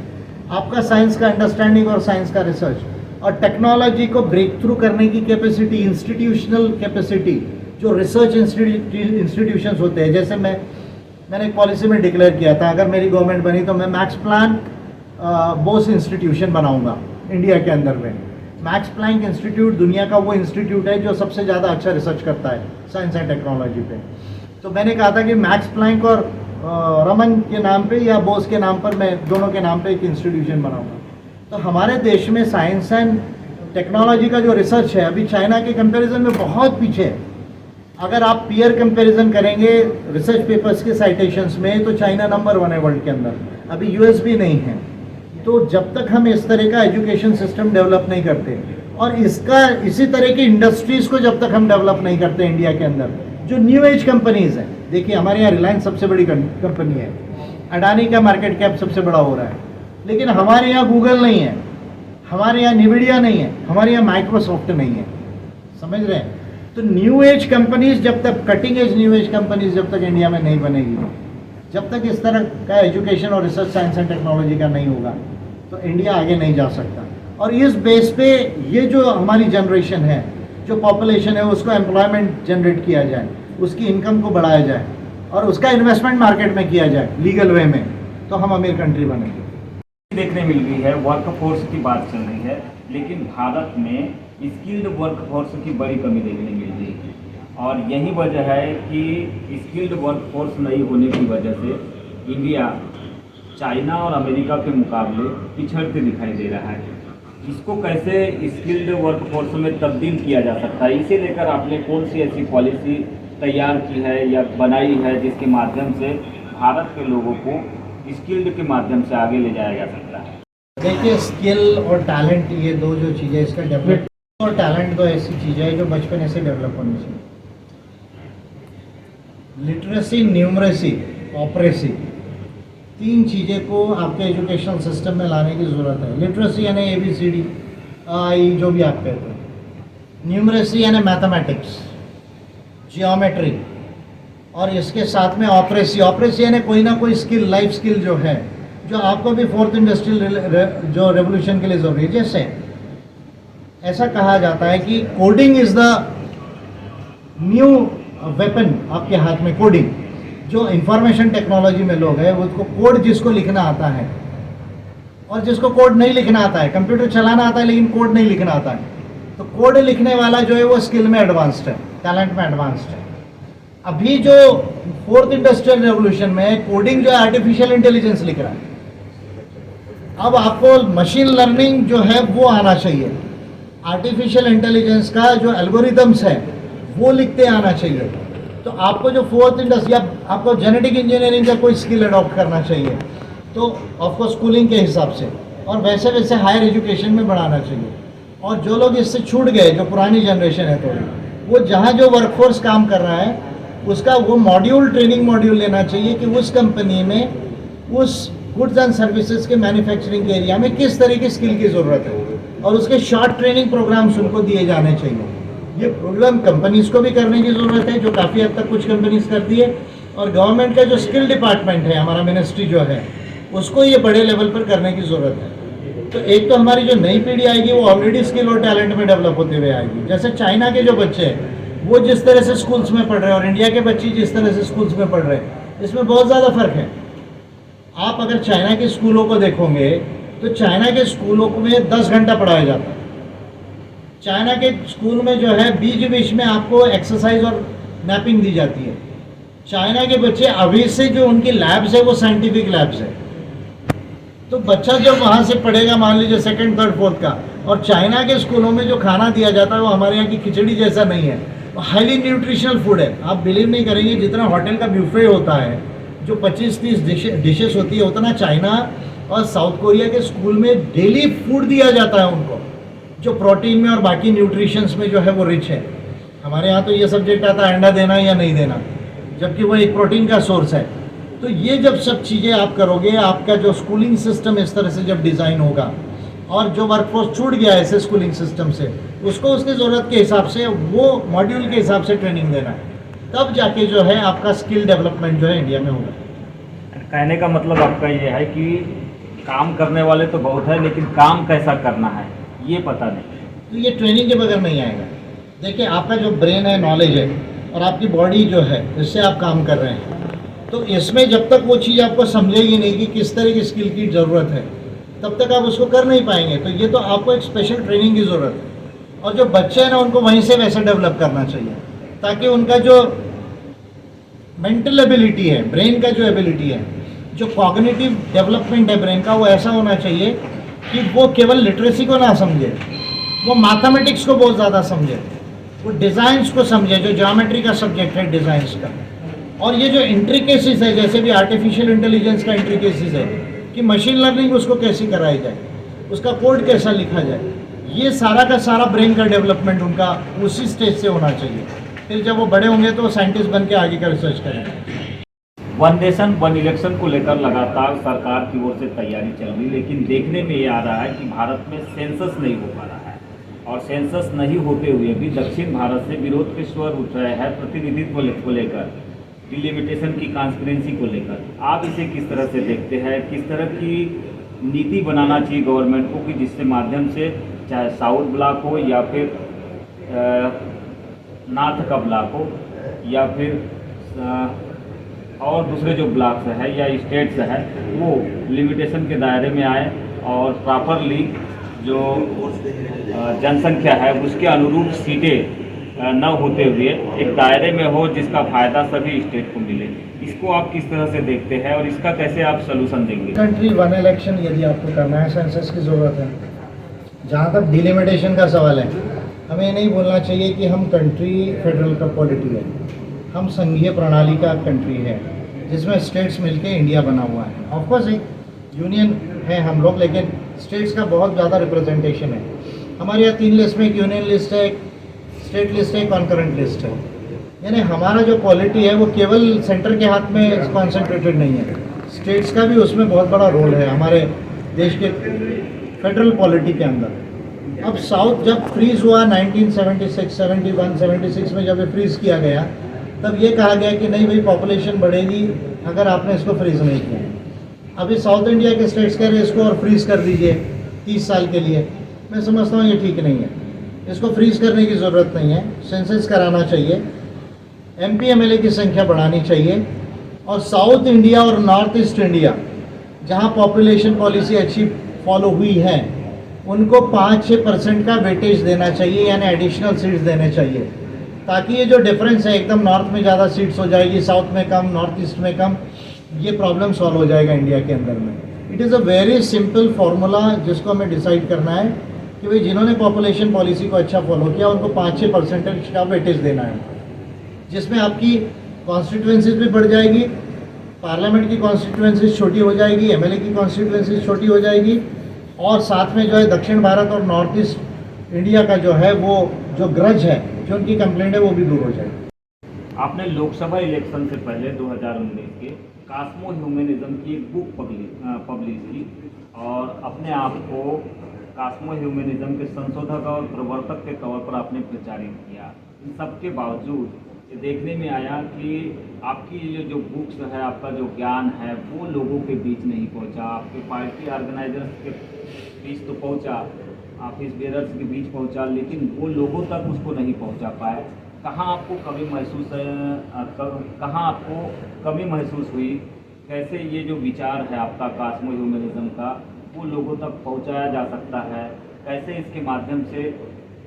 आपका साइंस का अंडरस्टैंडिंग और साइंस का रिसर्च और टेक्नोलॉजी को ब्रेक थ्रू करने की कैपेसिटी, इंस्टीट्यूशनल कैपेसिटी, जो रिसर्च इंस्टीट्यूशंस होते हैं, जैसे मैंने एक पॉलिसी में डिक्लेयर किया था, अगर मेरी गवर्नमेंट बनी तो मैं मैक्स प्लांक बोस इंस्टीट्यूशन बनाऊंगा इंडिया के अंदर में। मैक्स प्लैंक इंस्टीट्यूट दुनिया का वो इंस्टीट्यूट है जो सबसे ज़्यादा अच्छा रिसर्च करता है साइंस एंड टेक्नोलॉजी पे। तो मैंने कहा था कि मैक्स प्लैंक और रमन के नाम पे या बोस के नाम पर, मैं दोनों के नाम पे एक इंस्टीट्यूशन बनाऊंगा। तो हमारे देश में साइंस एंड टेक्नोलॉजी का जो रिसर्च है अभी चाइना के कंपैरिजन में बहुत पीछे है। अगर आप पीयर कंपैरिजन करेंगे रिसर्च पेपर्स के साइटेशंस में, तो चाइना नंबर 1 है वर्ल्ड के अंदर, अभी यूएस भी नहीं है। तो जब तक हम इस तरह का एजुकेशन सिस्टम डेवलप नहीं करते और इसी तरह की इंडस्ट्रीज़ को जब तक हम डेवलप नहीं करते इंडिया के अंदर, जो न्यू एज कंपनीज़ हैं, देखिए हमारे यहाँ रिलायंस सबसे बड़ी कंपनी है, अडानी का मार्केट कैप सबसे बड़ा हो रहा है, लेकिन हमारे यहाँ गूगल नहीं है, हमारे यहाँ निविडिया नहीं है, हमारे यहाँ माइक्रोसॉफ्ट नहीं है, समझ रहे हैं? तो न्यू एज कंपनीज जब तक, cutting edge new age companies जब तक इंडिया में नहीं बनेगी, जब तक इस तरह का एजुकेशन और रिसर्च साइंस एंड टेक्नोलॉजी का नहीं होगा, तो इंडिया आगे नहीं जा सकता। और इस बेस पे ये जो हमारी जनरेशन है, जो पॉपुलेशन है, उसको एम्प्लॉयमेंट जनरेट किया जाए, उसकी इनकम को बढ़ाया जाए और उसका इन्वेस्टमेंट मार्केट में किया जाए लीगल वे में, तो हम अमीर कंट्री बनेंगे। देखने मिल रही है, वर्क फोर्स की बात चल रही है, लेकिन भारत में स्किल्ड वर्क फोर्स की बड़ी कमी देखने मिल रही है और यही वजह है कि स्किल्ड वर्क फोर्स नहीं होने की वजह से इंडिया चाइना और अमेरिका के मुकाबले पिछड़ते दिखाई दे रहा है। इसको कैसे स्किल्ड वर्क फोर्स में तब्दील किया जा सकता है, इसे लेकर आपने कौन सी ऐसी पॉलिसी तैयार की है या बनाई है जिसके माध्यम से भारत के लोगों को स्किल्ड के माध्यम से आगे ले जाया जा सकता है? देखिए, स्किल और टैलेंट, ये दो जो चीज़ें, इसका डेवलप और टैलेंट दो ऐसी चीज़ें हैं जो बचपन से डेवलप होनी चाहिए। लिटरेसी, न्यूमरेसी, ऑपरेसी, 3 चीज़ें को आपके एजुकेशनल सिस्टम में लाने की ज़रूरत है। लिटरेसी यानी ABCD, आई, जो भी आप कहते हैं। न्यूमरेसी यानी मैथमेटिक्स, जियोमेट्री, और इसके साथ में ऑपरेसी यानी कोई ना कोई स्किल, लाइफ स्किल जो है, जो आपको भी 4th इंडस्ट्रियल जो रेवोल्यूशन के लिए ज़रूरी है। जैसे ऐसा कहा जाता है कि coding is the new weapon, आपके हाथ में कोडिंग, जो इंफॉर्मेशन टेक्नोलॉजी में लोग हैं उसको कोड जिसको लिखना आता है और जिसको कोड नहीं लिखना आता है, कंप्यूटर चलाना आता है लेकिन कोड नहीं लिखना आता है, तो कोड लिखने वाला जो है वो स्किल में एडवांस्ड है, टैलेंट में एडवांस्ड है। अभी जो फोर्थ इंडस्ट्रियल रेवोल्यूशन में कोडिंग जो है आर्टिफिशियल इंटेलिजेंस लिख रहा है, अब आपको मशीन लर्निंग जो है वो आना चाहिए, आर्टिफिशियल इंटेलिजेंस का जो एल्गोरिदम्स है वो लिखते आना चाहिए। तो आपको जो फोर्थ इंडस्ट्री, आपको जेनेटिक इंजीनियरिंग का कोई स्किल अडॉप्ट करना चाहिए, तो ऑफकोर्स स्कूलिंग के हिसाब से, और वैसे वैसे हायर एजुकेशन में बढ़ाना चाहिए। और जो लोग इससे छूट गए, जो पुरानी जनरेशन है थोड़ी, वो जहाँ जो वर्कफोर्स काम कर रहा है उसका वो मॉड्यूल, ट्रेनिंग मॉड्यूल लेना चाहिए कि उस कंपनी में उस गुड्स एंड सर्विसेज के मैन्युफैक्चरिंग के एरिया में किस तरह की स्किल की ज़रूरत है, और उसके शॉर्ट ट्रेनिंग प्रोग्राम्स उनको दिए जाने चाहिए। ये प्रोग्राम कंपनीज को भी करने की ज़रूरत है, जो काफ़ी हद तक कुछ कंपनीज करती है, और गवर्नमेंट का जो स्किल डिपार्टमेंट है, हमारा मिनिस्ट्री जो है, उसको ये बड़े लेवल पर करने की ज़रूरत है। तो एक तो हमारी जो नई पीढ़ी आएगी वो ऑलरेडी स्किल और टैलेंट में डेवलप होते हुए आएगी। जैसे चाइना के जो बच्चे हैं वो जिस तरह से स्कूल्स में पढ़ रहे हैं और इंडिया के बच्चे जिस तरह से स्कूल्स में पढ़ रहे हैं, इसमें बहुत ज़्यादा फ़र्क है। आप अगर चाइना के स्कूलों को देखोगे तो चाइना के स्कूलों में 10 घंटा पढ़ाया जाता है। चाइना के स्कूल में जो है बीच बीच में आपको एक्सरसाइज और नैपिंग दी जाती है। चाइना के बच्चे अभी से जो उनकी लैब्स है वो साइंटिफिक लैब्स है। तो बच्चा जब वहाँ से पढ़ेगा, मान लीजिए सेकंड, थर्ड, फोर्थ का, और चाइना के स्कूलों में जो खाना दिया जाता है वो हमारे यहाँ की खिचड़ी जैसा नहीं है, हाईली न्यूट्रिशनल फूड है। आप बिलीव नहीं करेंगे, जितना होटल का ब्यूफे होता है जो 25-30 डिशेस होती है, उतना चाइना और साउथ कोरिया के स्कूल में डेली फूड दिया जाता है उनको, जो प्रोटीन में और बाकी न्यूट्रिशंस में जो है वो रिच है। हमारे यहाँ तो ये सब्जेक्ट आता है अंडा देना या नहीं देना, जबकि वो एक प्रोटीन का सोर्स है। तो ये जब सब चीज़ें आप करोगे, आपका जो स्कूलिंग सिस्टम इस तरह से जब डिज़ाइन होगा, और जो वर्कफोर्स छूट गया है ऐसे स्कूलिंग सिस्टम से, उसको उसकी ज़रूरत के हिसाब से, वो मॉड्यूल के हिसाब से ट्रेनिंग देना है, तब जाके जो है आपका स्किल डेवलपमेंट जो है इंडिया में होगा। कहने का मतलब आपका ये है कि काम करने वाले तो बहुत है, लेकिन काम कैसा करना है ये पता नहीं। तो ये ट्रेनिंग के बगैर नहीं आएगा। देखिए, आपका जो ब्रेन है, नॉलेज है, और आपकी बॉडी जो है, इससे आप काम कर रहे हैं, तो इसमें जब तक वो चीज़ आपको समझेगी नहीं कि किस तरह की स्किल की ज़रूरत है, तब तक आप उसको कर नहीं पाएंगे। तो ये तो आपको एक स्पेशल ट्रेनिंग की ज़रूरत है, और जो बच्चे हैं ना, उनको वहीं से वैसे डेवलप करना चाहिए, ताकि उनका जो मेंटल एबिलिटी है, ब्रेन का जो एबिलिटी है, जो कॉग्निटिव डेवलपमेंट है ब्रेन का, वो ऐसा होना चाहिए कि वो केवल लिटरेसी को ना समझे, वो मैथमेटिक्स को बहुत ज़्यादा समझे, वो डिज़ाइंस को समझे, जो ज्योमेट्री का सब्जेक्ट है डिज़ाइंस का, और ये जो इंट्रिकेसीज है, जैसे भी आर्टिफिशियल इंटेलिजेंस का इंट्रिकेसीज है कि मशीन लर्निंग उसको कैसी कराई जाए, उसका कोड कैसा लिखा जाए, ये सारा का सारा ब्रेन का डेवलपमेंट उनका उसी स्टेज से होना चाहिए। फिर जब वो बड़े होंगे तो साइंटिस्ट बन के आगे का रिसर्च करेंगे। वन नेशन वन इलेक्शन को लेकर लगातार सरकार की ओर से तैयारी चल रही, लेकिन देखने में ये आ रहा है कि भारत में सेंसस नहीं हो पा रहा है, और सेंसस नहीं होते हुए भी दक्षिण भारत से विरोध के स्वर उठ रहे हैं प्रतिनिधित्व को लेकर, डिलिमिटेशन की ट्रांसपेरेंसी को लेकर। आप इसे किस तरह से देखते हैं? किस तरह की नीति बनाना चाहिए गवर्नमेंट को कि जिससे माध्यम से चाहे साउथ ब्लॉक हो या फिर नॉर्थ का ब्लॉक हो या फिर और दूसरे जो ब्लॉक्स है या स्टेट्स है, वो लिमिटेशन के दायरे में आए और प्रॉपरली जो जनसंख्या है उसके अनुरूप सीटें न होते हुए एक दायरे में हो जिसका फ़ायदा सभी स्टेट को मिले। इसको आप किस तरह से देखते हैं और इसका कैसे आप सलूशन देंगे? कंट्री वन इलेक्शन यदि आपको करना है, सेंसस की ज़रूरत है। जहाँ तक डिलिमिटेशन का सवाल है, हमें नहीं बोलना चाहिए कि हम कंट्री फेडरल का पॉलिटी है, हम संघीय प्रणाली का कंट्री है जिसमें स्टेट्स मिलके इंडिया बना हुआ है। ऑफकोर्स एक यूनियन है हम लोग, लेकिन स्टेट्स का बहुत ज़्यादा रिप्रेजेंटेशन है। हमारे यहाँ 3 लिस्ट में एक यूनियन लिस्ट है, एक स्टेट लिस्ट है, कॉन्करेंट लिस्ट है। यानी हमारा जो पॉलिटी है वो केवल सेंटर के हाथ में कॉन्सेंट्रेटेड नहीं है, स्टेट्स का भी उसमें बहुत बड़ा रोल है हमारे देश के फेडरल पॉलिटी के अंदर। अब साउथ जब फ्रीज़ हुआ 1976, 71, 76 में जब ये फ्रीज़ किया गया, तब ये कहा गया कि नहीं भाई पॉपुलेशन बढ़ेगी अगर आपने इसको फ्रीज़ नहीं किया। अभी साउथ इंडिया के स्टेट्स कह रहे हैं इसको और फ्रीज़ कर दीजिए 30 साल के लिए। मैं समझता हूँ ये ठीक नहीं है, इसको फ्रीज़ करने की ज़रूरत नहीं है। सेंसस कराना चाहिए, MP MLA की संख्या बढ़ानी चाहिए, और साउथ इंडिया और नॉर्थ ईस्ट इंडिया जहाँ पॉपुलेशन पॉलिसी अच्छी फॉलो हुई है उनको 5-6% का वेटेज देना चाहिए, यानी एडिशनल सीट्स देने चाहिए, ताकि ये जो डिफरेंस है एकदम नॉर्थ में ज़्यादा सीट्स हो जाएगी, साउथ में कम, नॉर्थ ईस्ट में कम, ये प्रॉब्लम सॉल्व हो जाएगा इंडिया के अंदर में। It is a very simple formula जिसको हमें डिसाइड करना है कि भाई जिन्होंने पॉपुलेशन पॉलिसी को अच्छा फॉलो किया उनको 5-6% का वेटेज देना है, जिसमें आपकी कॉन्स्टिट्यूएंसीज भी बढ़ जाएगी, पार्लियामेंट की कॉन्स्टिट्यूएंसीज छोटी हो जाएगी, एमएलए की कॉन्स्टिट्यूएंसीज छोटी हो जाएगी, और साथ में जो है दक्षिण भारत और नॉर्थ ईस्ट इंडिया का जो है वो जो ग्रज है, जो उनकी कंप्लेंट है, वो भी दूर हो जाएगी। आपने लोकसभा इलेक्शन से पहले 2019 के कास्मो ह्यूमनिज्म की एक बुक पब्लिश की और अपने आप को कास्मो ह्यूमनिज्म के संशोधक और प्रवर्तक के तौर पर आपने प्रचारित किया। इन सब के बावजूद ये देखने में आया कि आपकी ये जो बुक्स है, आपका जो ज्ञान है, वो लोगों के बीच नहीं पहुंचा। आपके पार्टी ऑर्गेनाइजर्स के बीच तो पहुंचा, ऑफिस बेरर्स के बीच पहुंचा, लेकिन वो लोगों तक उसको नहीं पहुंचा पाए। कहाँ आपको कमी महसूस कहाँ आपको कमी महसूस हुई? कैसे ये जो विचार है आपका कास्मो ह्यूमनिज्म का वो लोगों तक पहुंचाया जा सकता है? कैसे इसके माध्यम से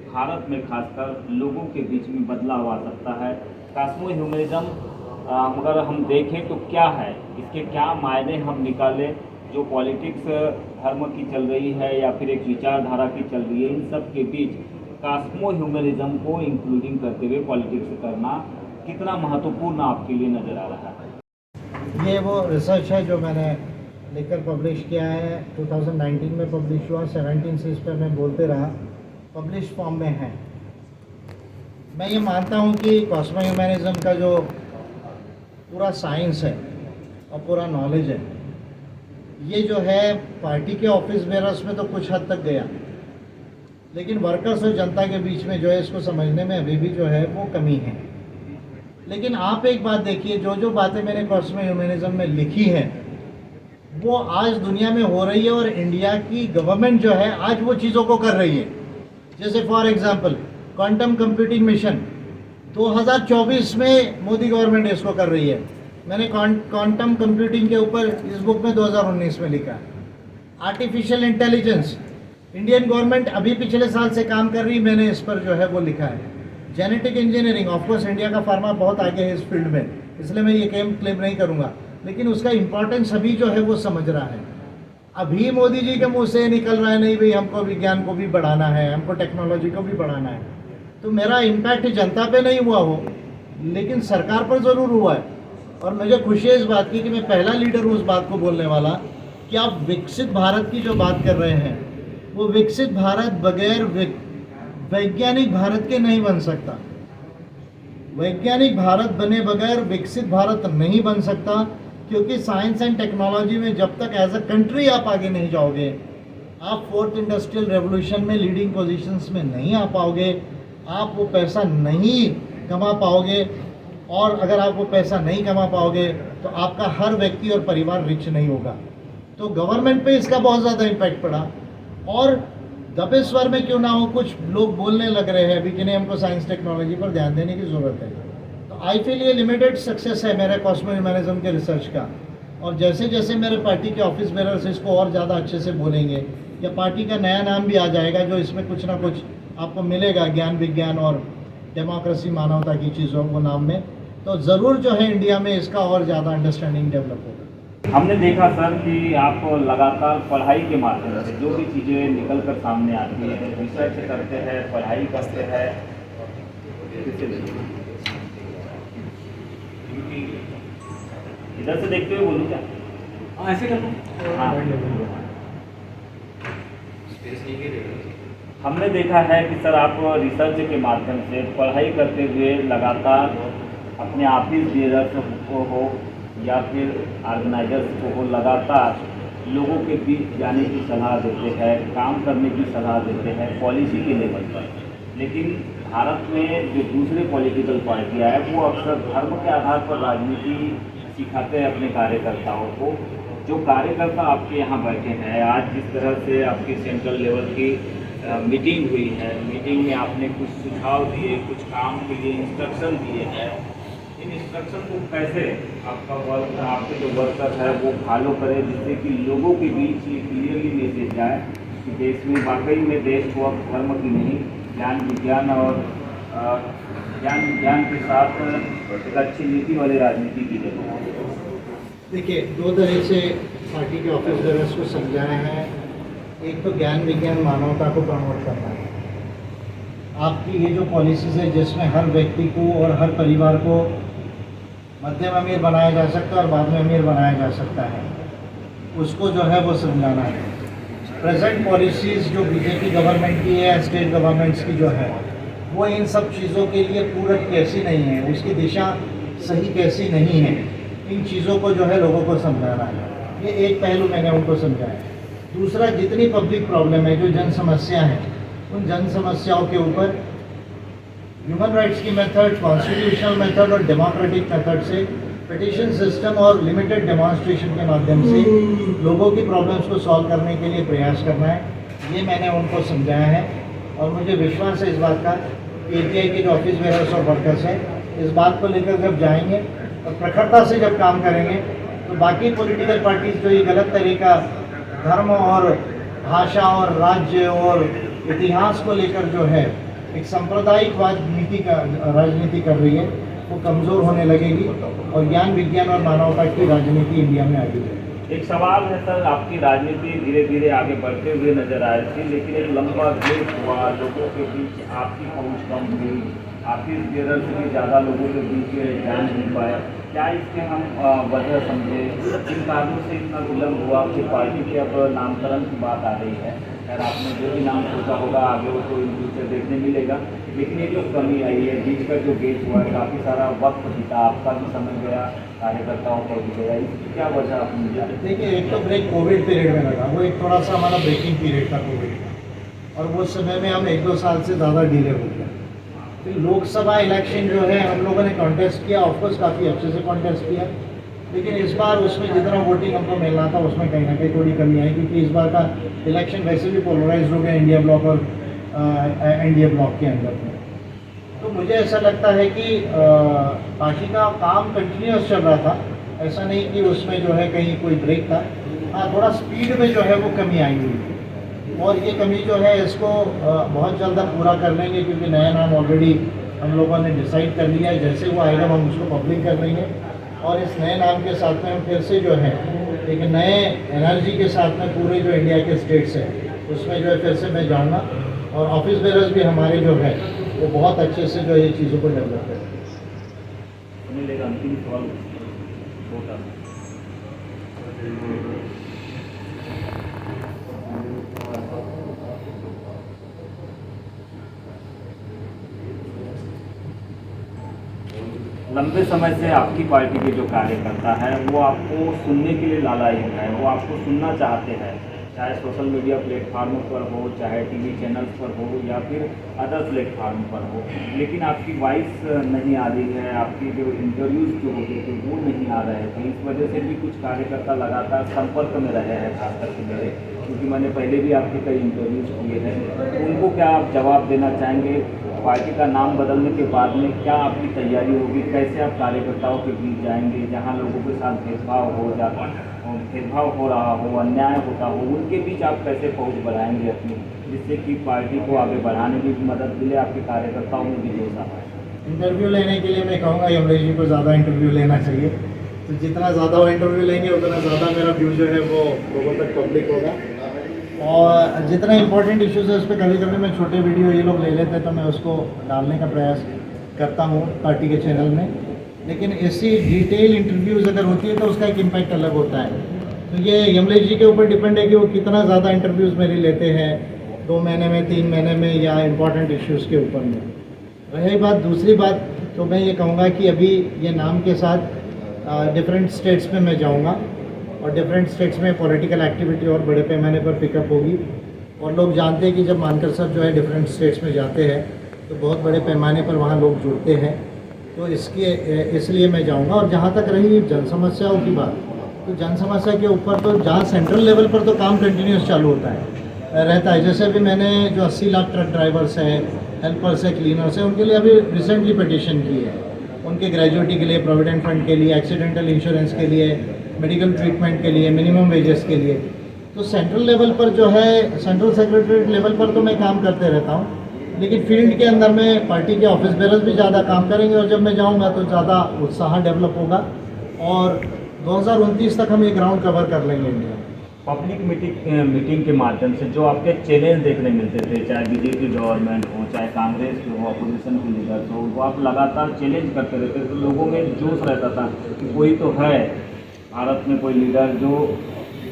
भारत में खासकर लोगों के बीच में बदलाव आ सकता है? कास्मो ह्यूमनिज्म अगर हम देखें तो क्या है, इसके क्या मायने हम निकालें? जो पॉलिटिक्स धर्म की चल रही है या फिर एक विचारधारा की चल रही है, इन सब के बीच कास्मो ह्यूमनिज्म को इंक्लूडिंग करते हुए पॉलिटिक्स करना कितना महत्वपूर्ण आपके लिए नज़र आ रहा है? ये वो रिसर्च है जो मैंने लिखकर पब्लिश किया है, 2019 में पब्लिश हुआ, 17 से इस पर मैं बोलते रहा, पब्लिश फॉर्म में है। मैं ये मानता हूँ कि कास्मो ह्यूमनिज्म का जो पूरा साइंस है और पूरा नॉलेज है, ये जो है पार्टी के ऑफिस बेरर्स में तो कुछ हद तक गया, लेकिन वर्कर्स और जनता के बीच में जो है इसको समझने में अभी भी जो है वो कमी है। लेकिन आप एक बात देखिए, जो जो बातें मैंने कास्मो ह्यूमनिज्म में लिखी है वो आज दुनिया में हो रही है और इंडिया की गवर्नमेंट जो है आज वो चीज़ों को कर रही है। जैसे for example quantum computing mission 2024 में मोदी गवर्नमेंट इसको कर रही है। मैंने क्वांटम कंप्यूटिंग के ऊपर इस बुक में 2019 में लिखा है। आर्टिफिशियल इंटेलिजेंस इंडियन गवर्नमेंट अभी पिछले साल से काम कर रही, मैंने इस पर जो है वो लिखा है। जेनेटिक इंजीनियरिंग, ऑफकोर्स इंडिया का फार्मा बहुत आगे है इस फील्ड में, इसलिए मैं ये क्लेम नहीं करूँगा, लेकिन उसका इम्पोर्टेंस अभी जो है वो समझ रहा है। अभी मोदी जी के मुंह से निकल रहा है, नहीं भाई हमको विज्ञान को भी बढ़ाना है, हमको टेक्नोलॉजी को भी बढ़ाना है। तो मेरा इम्पैक्ट जनता पे नहीं हुआ हो, लेकिन सरकार पर ज़रूर हुआ है। और मुझे खुशी है इस बात की कि मैं पहला लीडर हूँ उस बात को बोलने वाला कि आप विकसित भारत की जो बात कर रहे हैं, वो विकसित भारत बगैर वैज्ञानिक भारत के नहीं बन सकता। वैज्ञानिक भारत बने बगैर विकसित भारत नहीं बन सकता, क्योंकि साइंस एंड टेक्नोलॉजी में जब तक एज अ कंट्री आप आगे नहीं जाओगे, आप 4th इंडस्ट्रियल रेवोल्यूशन में लीडिंग पोजीशंस में नहीं आ पाओगे, आप वो पैसा नहीं कमा पाओगे, और अगर आप वो पैसा नहीं कमा पाओगे तो आपका हर व्यक्ति और परिवार रिच नहीं होगा। तो गवर्नमेंट पे इसका बहुत ज़्यादा इम्पैक्ट पड़ा, और दबे स्वर में क्यों ना हो कुछ लोग बोलने लग रहे हैं अभी कि नहीं हमको साइंस टेक्नोलॉजी पर ध्यान देने की ज़रूरत है। तो आई फील ये लिमिटेड सक्सेस है मेरे कास्मो ह्यूमनिज्म के रिसर्च का, और जैसे जैसे मेरे पार्टी के ऑफिस बेरर्स इसको और ज़्यादा अच्छे से बोलेंगे, या पार्टी का नया नाम भी आ जाएगा जो इसमें कुछ ना कुछ आपको मिलेगा, ज्ञान विज्ञान और डेमोक्रेसी मानवता की चीज़ों को नाम में, तो ज़रूर जो है इंडिया में इसका और ज़्यादा अंडरस्टैंडिंग डेवलप होगा। हमने देखा सर कि आप लगातार पढ़ाई के माध्यम से जो भी चीज़ें निकल कर सामने आती है, रिसर्च करते हैं, पढ़ाई करते हैं। इधर से देखते हुए बोलूँ क्या? हाँ ऐसे कर लो। हाँ, हमने देखा है कि सर आप रिसर्च के माध्यम से पढ़ाई करते हुए लगातार अपने ऑफिस बेरर्स को हो या फिर ऑर्गेनाइजर्स को हो, लगातार लोगों के बीच जाने की सलाह देते हैं, काम करने की सलाह देते हैं पॉलिसी के लेवल पर। लेकिन भारत में जो दूसरे पॉलिटिकल पार्टियाँ हैं वो अक्सर धर्म के आधार पर राजनीति सिखाते हैं अपने कार्यकर्ताओं को। जो कार्यकर्ता आपके यहाँ बैठे हैं, आज जिस तरह से आपकी सेंट्रल लेवल की मीटिंग हुई है, मीटिंग में आपने कुछ सुझाव दिए, कुछ काम के लिए इंस्ट्रक्शन दिए हैं, इन इंस्ट्रक्शन को कैसे आपके जो वर्कर है वो फॉलो करें, जिससे कि लोगों के बीच ये क्लियरली मैसेज जाए कि देश में वाकई में देश को अब धर्म की नहीं, ज्ञान विज्ञान और ज्ञान विज्ञान के साथ एक अच्छी नीति वाली राजनीति की जरूरत। देखिए, दो तरह से पार्टी के ऑफिस बेरर्स को समझाया है। एक तो ज्ञान विज्ञान मानवता को प्रमोट करना है। आपकी ये जो पॉलिसीज़ है जिसमें हर व्यक्ति को और हर परिवार को मध्यम अमीर बनाया जा सकता है और बाद में अमीर बनाया जा सकता है, उसको जो है वो समझाना है। प्रेजेंट पॉलिसीज़ जो बीजेपी गवर्नमेंट की है, स्टेट गवर्नमेंट्स की जो है, वो इन सब चीज़ों के लिए पूरक कैसी नहीं है, उसकी दिशा सही कैसी नहीं है, इन चीज़ों को जो है लोगों को समझाना है। ये एक पहलू मैंने उनको समझाया। दूसरा, जितनी पब्लिक प्रॉब्लम है, जो जन समस्या है, उन जन समस्याओं के ऊपर ह्यूमन राइट्स की मेथड, कॉन्स्टिट्यूशनल मेथड और डेमोक्रेटिक मेथड से पिटीशन सिस्टम और लिमिटेड डेमोन्स्ट्रेशन के माध्यम से लोगों की प्रॉब्लम्स को सॉल्व करने के लिए प्रयास करना है। ये मैंने उनको समझाया है और मुझे विश्वास है इस बात का कि API के जो ऑफिस बेरर्स और वर्कर्स हैं, इस बात को लेकर जब जाएंगे और प्रखरता से जब काम करेंगे तो बाकी पॉलिटिकल पार्टीज जो ये गलत तरीका धर्म और भाषा और राज्य और इतिहास को लेकर जो है एक सांप्रदायिकवाद राजनीति कर रही है, वो कमज़ोर होने लगेगी और ज्ञान विज्ञान और मानवता की राजनीति इंडिया में आगे बढ़ेगी। एक सवाल है सर, आपकी राजनीति धीरे धीरे आगे बढ़ते हुए नजर आ रही थी, लेकिन एक लंबा गेप हुआ, लोगों के बीच आपकी पहुंच कम हुई, ऑफिस बेरर से भी ज़्यादा लोगों के बीच जान नहीं पाया। क्या इसके हम वजह समझे? इन कारणों से इतना विलम्ब हुआ कि पार्टी के अब नामकरण की बात आ रही है। खैर, आपने जो भी नाम सोचा होगा आगे वो तो इन फ्यूचर देखने मिलेगा, लेकिन ये जो कमी आई है, बीच का जो गेप हुआ है, काफ़ी सारा वक्त बीता, आपका भी समय गया, कार्यकर्ताओं का भी गया, इसकी क्या वजह आप मुझे? देखिए, एक तो ब्रेक कोविड पीरियड में लगा, वो एक थोड़ा सा हमारा ब्रेकिंग पीरियड था कोविड का, और वो समय में हम 1-2 साल से ज़्यादा डिले हो गया। फिर लोकसभा इलेक्शन जो है हम लोगों ने कॉन्टेस्ट किया, ऑफकोर्स काफ़ी अच्छे से कॉन्टेस्ट किया, लेकिन इस बार उसमें जितना वोटिंग हमको मिलना था उसमें कहीं ना कहीं थोड़ी कमी आई, क्योंकि इस बार का इलेक्शन वैसे भी पोलराइज हो गया इंडिया ब्लॉक और एनडीए ब्लॉक के अंदर में। तो मुझे ऐसा लगता है कि पार्टी का काम कंटिन्यूस चल रहा था, ऐसा नहीं कि उसमें जो है कहीं कोई ब्रेक था। हाँ, थोड़ा स्पीड में जो है वो कमी आई हुई थी, और ये कमी जो है इसको बहुत जल्द हम पूरा कर लेंगे, क्योंकि नया नाम ऑलरेडी हम लोगों ने डिसाइड कर लिया है। जैसे वो आएगा हम उसको पब्लिक कर देंगे, और इस नए नाम के साथ में हम फिर से जो है एक नए एनर्जी के साथ में पूरे जो इंडिया के स्टेट्स हैं उसमें जो है फिर से मैं जाऊँगा, और ऑफिस बेरर्स भी हमारे जो है वो बहुत अच्छे से जो ये चीज़ों को डेवलप करें। मिलेगा अंतिम सवाल छोटा। लंबे समय से आपकी पार्टी के जो कार्यकर्ता हैं वो आपको सुनने के लिए लालायित है, वो आपको सुनना चाहते हैं, चाहे सोशल मीडिया प्लेटफार्मों पर हो, चाहे टीवी चैनल्स पर हो, या फिर अदर प्लेटफार्म पर हो, लेकिन आपकी वॉइस नहीं आ रही है, आपकी जो इंटरव्यूज़ जो होते थे वो नहीं आ रहे थे। इस वजह से भी कुछ कार्यकर्ता लगातार संपर्क में रहे हैं, खास करके मेरे, क्योंकि मैंने पहले भी आपके कई इंटरव्यूज़ किए हैं। तो उनको क्या आप जवाब देना चाहेंगे? पार्टी का नाम बदलने के बाद में क्या आपकी तैयारी होगी? कैसे आप कार्यकर्ताओं के बीच जाएंगे जहां लोगों के साथ भेदभाव हो रहा हो, अन्याय होता हो, उनके बीच आप कैसे पहुंच बढ़ाएंगे अपनी, जिससे कि पार्टी को आगे बढ़ाने में भी मदद मिले, आपके कार्यकर्ताओं में भी जोश आ पाए? इंटरव्यू लेने के लिए मैं कहूँगा यमराज जी को ज़्यादा इंटरव्यू लेना चाहिए, तो जितना ज़्यादा वो इंटरव्यू लेंगे उतना ज़्यादा मेरा व्यू जो है वो लोगों तक पब्लिक होगा। और जितना इंपॉर्टेंट इश्यूज़ है उस पर कभी कभी मैं छोटे वीडियो ये लोग ले लेते हैं तो मैं उसको डालने का प्रयास करता हूँ पार्टी के चैनल में, लेकिन ऐसी डिटेल इंटरव्यूज़ अगर होती है तो उसका एक इम्पैक्ट अलग होता है। तो ये यमलेश जी के ऊपर डिपेंड है कि वो कितना ज़्यादा इंटरव्यूज़ मेरे लेते हैं, 2 महीने में, 3 महीने में, या इम्पॉर्टेंट इश्यूज़ के ऊपर में। रही बात दूसरी बात, तो मैं ये कहूँगा कि अभी ये नाम के साथ डिफरेंट स्टेट्स में मैं जाऊँगा, और डिफरेंट स्टेट्स में पॉलिटिकल एक्टिविटी और बड़े पैमाने पर पिकअप होगी। और लोग जानते हैं कि जब मानकर साहब जो है डिफरेंट स्टेट्स में जाते हैं तो बहुत बड़े पैमाने पर वहाँ लोग जुड़ते हैं, तो इसलिए मैं जाऊँगा। और जहाँ तक रही जन समस्याओं की बात, तो जन समस्या के ऊपर तो जहाँ सेंट्रल लेवल पर तो काम कंटिन्यूस चालू होता है रहता है। जैसे अभी मैंने जो 80 लाख ट्रक ड्राइवर्स हैं, हेल्पर्स हैं, क्लीनर्स हैं, उनके लिए अभी रिसेंटली पिटीशन की है, उनके ग्रेजुएटी के लिए, प्रोविडेंट फंड के लिए, एक्सीडेंटल इंश्योरेंस के लिए, मेडिकल ट्रीटमेंट के लिए, मिनिमम वेजेस के लिए। तो सेंट्रल लेवल पर जो है, सेंट्रल सेक्रेटरीट लेवल पर तो मैं काम करते रहता हूँ, लेकिन फील्ड के अंदर में पार्टी के ऑफिस बेरर्स भी ज़्यादा काम करेंगे और जब मैं जाऊँगा तो ज़्यादा उत्साह डेवलप होगा और 2029 तक हम ये ग्राउंड कवर कर लेंगे इंडिया में। पब्लिक मीटिंग के माध्यम से जो आपके चैलेंज देखने मिलते थे, चाहे बीजेपी गवर्नमेंट हो, चाहे कांग्रेस के हो, अपोजिशन के लीडर्स हो, वो आप लगातार चैलेंज करते रहते थे, तो लोगों में जोश रहता था कि कोई तो है भारत में कोई लीडर जो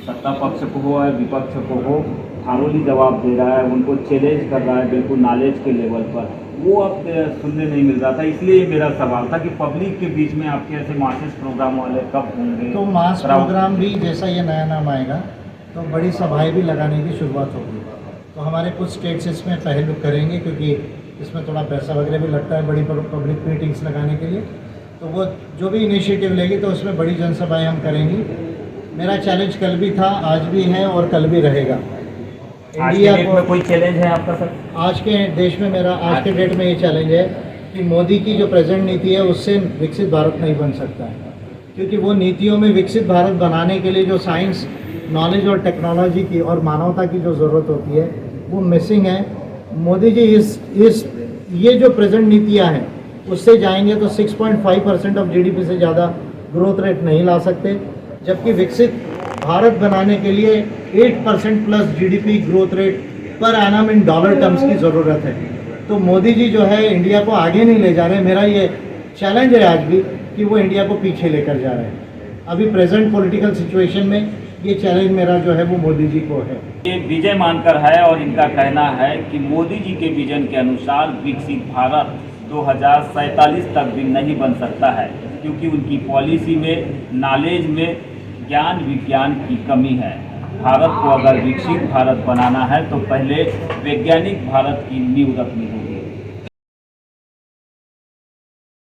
सत्ता पक्ष को हो या विपक्ष को हो, थारोली जवाब दे रहा है, उनको चैलेंज कर रहा है बिल्कुल नॉलेज के लेवल पर। वो अब सुनने नहीं मिल रहा था, इसलिए मेरा सवाल था कि पब्लिक के बीच में आपके ऐसे मासेस प्रोग्राम वाले कब होंगे? तो मास प्रोग्राम भी जैसा ये नया नाम आएगा तो बड़ी सभाएं भी लगाने की शुरुआत होगी। तो हमारे कुछ स्टेट्स इसमें पहल करेंगे क्योंकि इसमें थोड़ा पैसा वगैरह भी लगता है बड़ी पब्लिक मीटिंग्स लगाने के लिए। तो वो जो भी इनिशिएटिव लेगी तो उसमें बड़ी जनसभाएं हम करेंगी। मेरा चैलेंज कल भी था, आज भी है और कल भी रहेगा। आज के डेट में कोई चैलेंज है आपका सर? आज के देश में मेरा आज के डेट में ये चैलेंज है कि मोदी की जो प्रेजेंट नीति है उससे विकसित भारत नहीं बन सकता है, क्योंकि वो नीतियों में विकसित भारत बनाने के लिए जो साइंस, नॉलेज और टेक्नोलॉजी की और मानवता की जो ज़रूरत होती है वो मिसिंग है। मोदी जी ये जो प्रेजेंट नीतियाँ हैं उससे जाएंगे तो 6.5% ऑफ जीडीपी से ज़्यादा ग्रोथ रेट नहीं ला सकते, जबकि विकसित भारत बनाने के लिए 8% plus GDP growth rate per annum in dollar terms की ज़रूरत है। तो मोदी जी जो है इंडिया को आगे नहीं ले जा रहे। मेरा ये चैलेंज है आज भी कि वो इंडिया को पीछे लेकर जा रहे हैं। अभी प्रेजेंट पॉलिटिकल सिचुएशन में ये चैलेंज मेरा जो है वो मोदी जी को है। ये विजय मानकर है और इनका कहना है कि मोदी जी के विजन के अनुसार विकसित भारत 2047 तक भी नहीं बन सकता है, क्योंकि उनकी पॉलिसी में, नॉलेज में, ज्ञान विज्ञान की कमी है। भारत को अगर विकसित भारत बनाना है तो पहले वैज्ञानिक भारत की नींव रखनी होगी।